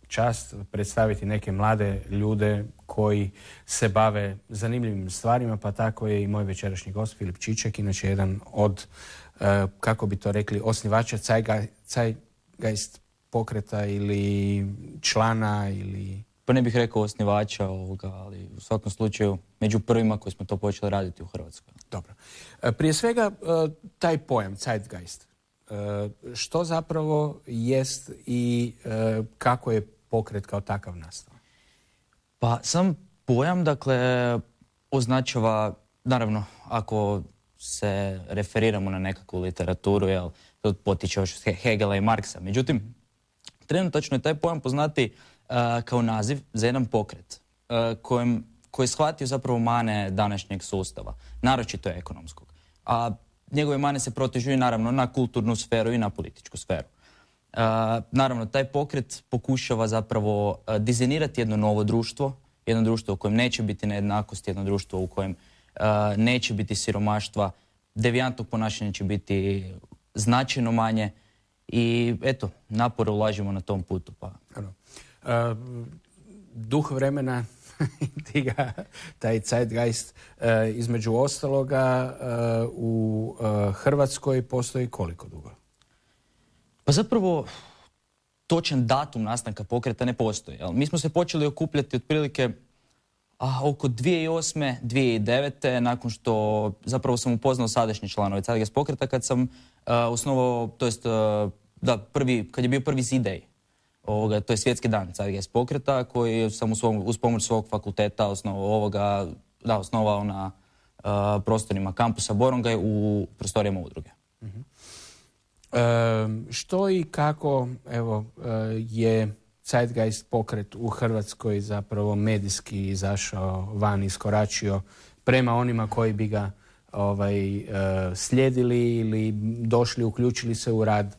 čast predstaviti neke mlade ljude koji se bave zanimljivim stvarima, pa tako je i moj večerašnji gost Filip Čiček, inače jedan od, kako bi to rekli, osnivača Zeitgeist pokreta ili člana ili... Pa ne bih rekao osnivača ovoga, ali u svakom slučaju među prvima koji smo to počeli raditi u Hrvatskoj. Dobro. Prije svega, taj pojam Zeitgeist, što zapravo jest i kako je pokret kao takav nastao? Pa sam pojam, dakle, označava, naravno, ako se referiramo na nekakvu literaturu, jel, to potiče još Hegela i Marksa. Međutim, trenutačno je taj pojam poznati kao naziv za jedan pokret koji je shvatio zapravo mane današnjeg sustava, naročito ekonomskog. A njegove mane se protežuju naravno na kulturnu sferu i na političku sferu. Naravno, taj pokret pokušava zapravo dizajnirati jedno novo društvo, jedno društvo u kojem neće biti nejednakosti, jedno društvo u kojem neće biti siromaštva, devijantnog ponašanja će biti značajno manje i eto, napore ulažemo na tom putu. Pa. Duh vremena, taj Zeitgeist, između ostaloga u Hrvatskoj postoji koliko dugo? Pa zapravo točan datum nastanka pokreta ne postoji. Mi smo se počeli okupljati otprilike oko 2008. 2009. nakon što zapravo sam upoznao sadašnje članove Zeitgeist pokreta kad sam osnovao, to jest kad je bio prvi Z-Day. To je svjetski dan Zeitgeist pokreta koji sam uz pomoć svog fakulteta osnovao na prostorima kampusa Borongaj u prostorijama udruge. Što i kako je Zeitgeist pokret u Hrvatskoj zapravo medijski izašao van, iskoračio prema onima koji bi ga slijedili ili došli, uključili se u rad?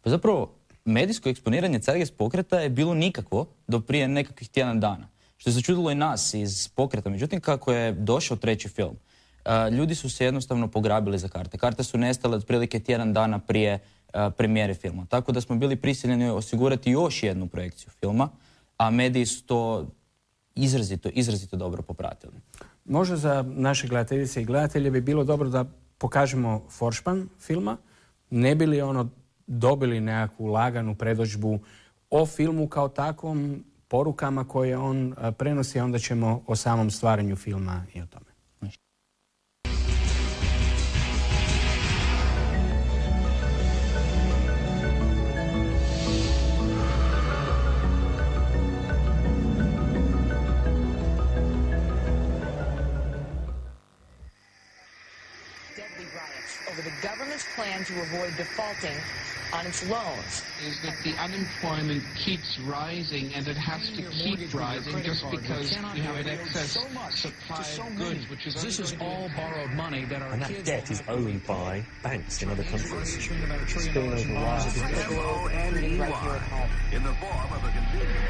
Pa zapravo medijsko eksponiranje Zeitgeist pokreta je bilo nikakvo do prije nekakvih tjedan dana. Što je začudilo i nas iz pokreta. Međutim, kako je došao treći film, ljudi su se jednostavno pograbili za karte. Karte su nestale otprilike tjedan dana prije premijere filma. Tako da smo bili prisiljeni osigurati još jednu projekciju filma, a mediji su to izrazito dobro popratili. Možda za naše gledateljice i gledatelje bi bilo dobro da pokažemo foršpan filma, ne bi li dobili nekakvu laganu predodžbu o filmu kao takvom, porukama koje on prenosi, a onda ćemo o samom stvaranju filma i o tome. Plan to avoid defaulting on its loans. Is that the unemployment keeps rising and it has to keep rising just because we have an excess supply of goods, which is this is all borrowed money that our kids... And that debt is owned by banks in other countries. In the form of a convenient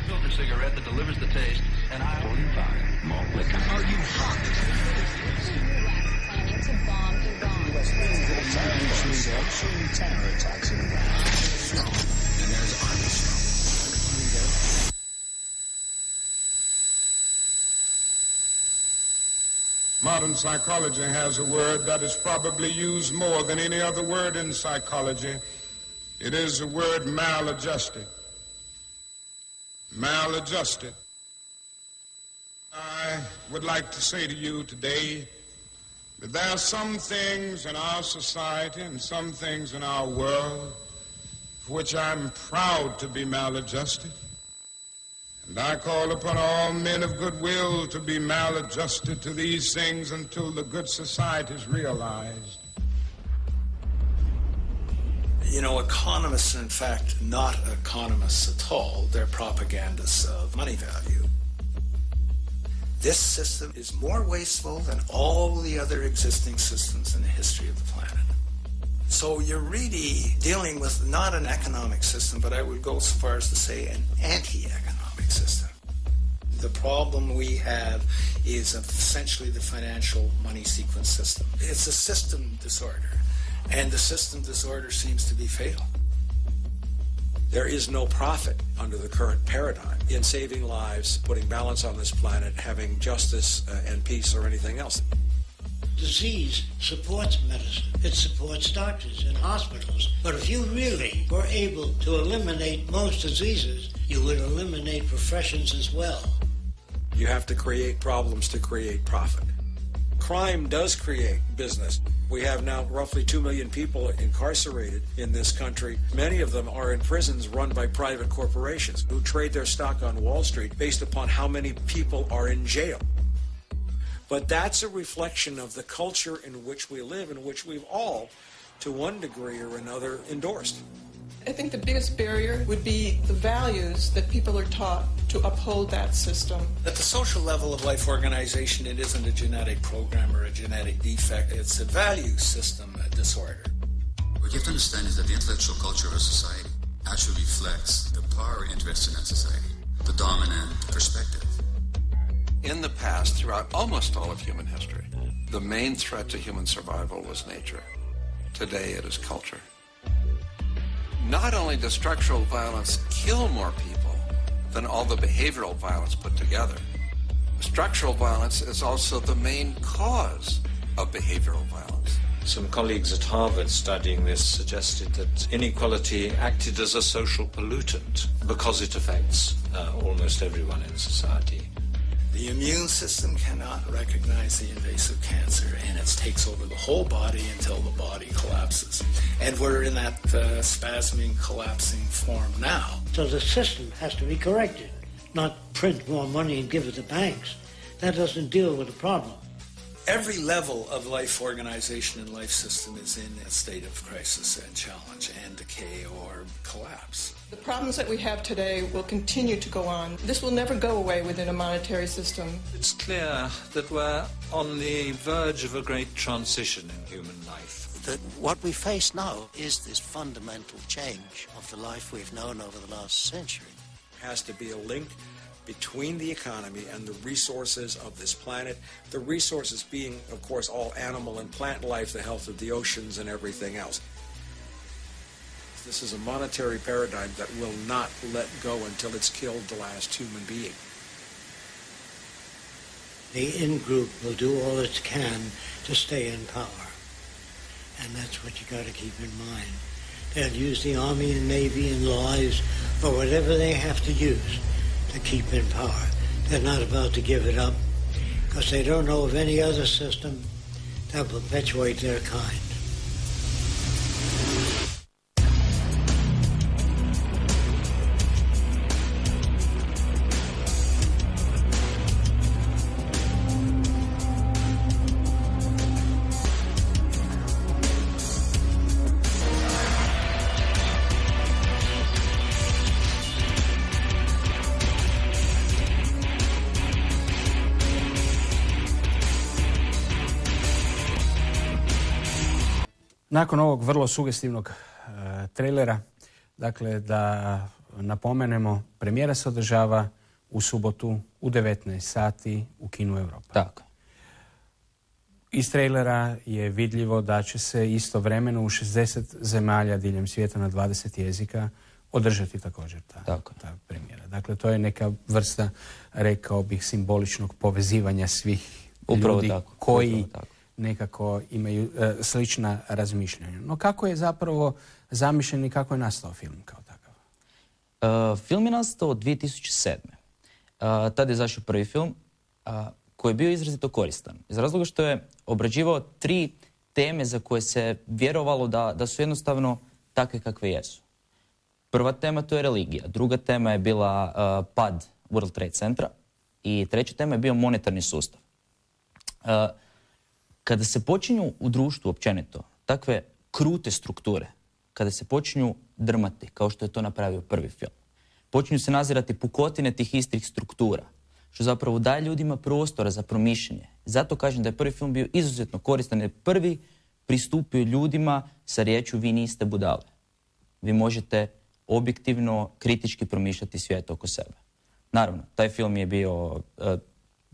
filter cigarette that delivers the taste and I only buy malt liquor. Are you hot? To bomb Iran. Terror attacks in Iran. And there's army Modern psychology has a word that is probably used more than any other word in psychology. It is the word maladjusted. Maladjusted. I would like to say to you today that there are some things in our society and some things in our world for which I'm proud to be maladjusted. And I call upon all men of goodwill to be maladjusted to these things until the good society is realized. You know, economists are in fact not economists at all. They're propagandists of money value. This system is more wasteful than all the other existing systems in the history of the planet. So you're really dealing with not an economic system, but I would go so far as to say an anti-economic system. The problem we have is essentially the financial money sequence system. It's a system disorder, and the system disorder seems to be fatal. There is no profit under the current paradigm in saving lives, putting balance on this planet, having justice and peace or anything else. Disease supports medicine. It supports doctors and hospitals. But if you really were able to eliminate most diseases, you would eliminate professions as well. You have to create problems to create profit. Crime does create business. We have now roughly 2 million people incarcerated in this country. Many of them are in prisons run by private corporations who trade their stock on Wall Street based upon how many people are in jail. But that's a reflection of the culture in which we live, in which we've all, to one degree or another, endorsed. I think the biggest barrier would be the values that people are taught to uphold that system. At the social level of life organization, it isn't a genetic program or a genetic defect. It's a value system disorder. What you have to understand is that the intellectual culture of a society actually reflects the power interests in that society, the dominant perspective. In the past, throughout almost all of human history, the main threat to human survival was nature. Today it is culture. Not only does structural violence kill more people than all the behavioral violence put together, structural violence is also the main cause of behavioral violence. Some colleagues at Harvard studying this suggested that inequality acted as a social pollutant because it affects almost everyone in society. The immune system cannot recognize the invasive cancer, and it takes over the whole body until the body collapses. And we're in that spasming, collapsing form now. So the system has to be corrected, not print more money and give it to banks. That doesn't deal with the problem. Every level of life organization and life system is in a state of crisis and challenge and decay or collapse. The problems that we have today will continue to go on. This will never go away within a monetary system. It's clear that we're on the verge of a great transition in human life. That what we face now is this fundamental change of the life we've known over the last century. There has to be a link between the economy and the resources of this planet, the resources being, of course, all animal and plant life, the health of the oceans and everything else. This is a monetary paradigm that will not let go until it's killed the last human being. The in-group will do all it can to stay in power. And that's what you got to keep in mind. They'll use the Army and Navy and lives or whatever they have to use to keep in power. They're not about to give it up because they don't know of any other system that will perpetuate their kind. Nakon ovog vrlo sugestivnog trailera, dakle da napomenemo, premijera se održava u subotu u 19 sati u kinu Europa. Tako. Iz trailera je vidljivo da će se istovremeno u 60 zemalja diljem svijeta na 20 jezika održati također ta premijera. Dakle, to je neka vrsta, rekao bih, simboličnog povezivanja svih ljudi koji nekako imaju slična razmišljanja. No kako je zapravo zamišljen i kako je nastao film kao takav? Film je nastao 2007. Tada je izašao prvi film koji je bio izrazito koristan. Iz razloga što je obrađivao 3 teme za koje se vjerovalo da su jednostavno takve kakve jesu. Prva tema to je religija, druga tema je bila pad World Trade Centra i treća tema je bio monetarni sustav. Kada se počinju u društvu općenito takve krute strukture, kada se počinju drmati, kao što je to napravio prvi film, počinju se nazirati pukotine tih istih struktura, što zapravo daje ljudima prostora za promišljanje. Zato kažem da je prvi film bio izuzetno koristan, jer prvi pristupio ljudima sa riječju vi niste budale. Vi možete objektivno, kritički promišljati svijet oko sebe. Naravno, taj film je bio,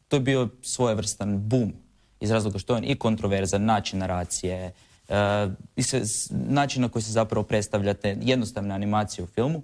to je bio svojevrstan boom, iz razloga što je on i kontroverzan, način naracije, način na koji se zapravo predstavljate jednostavne animacije u filmu.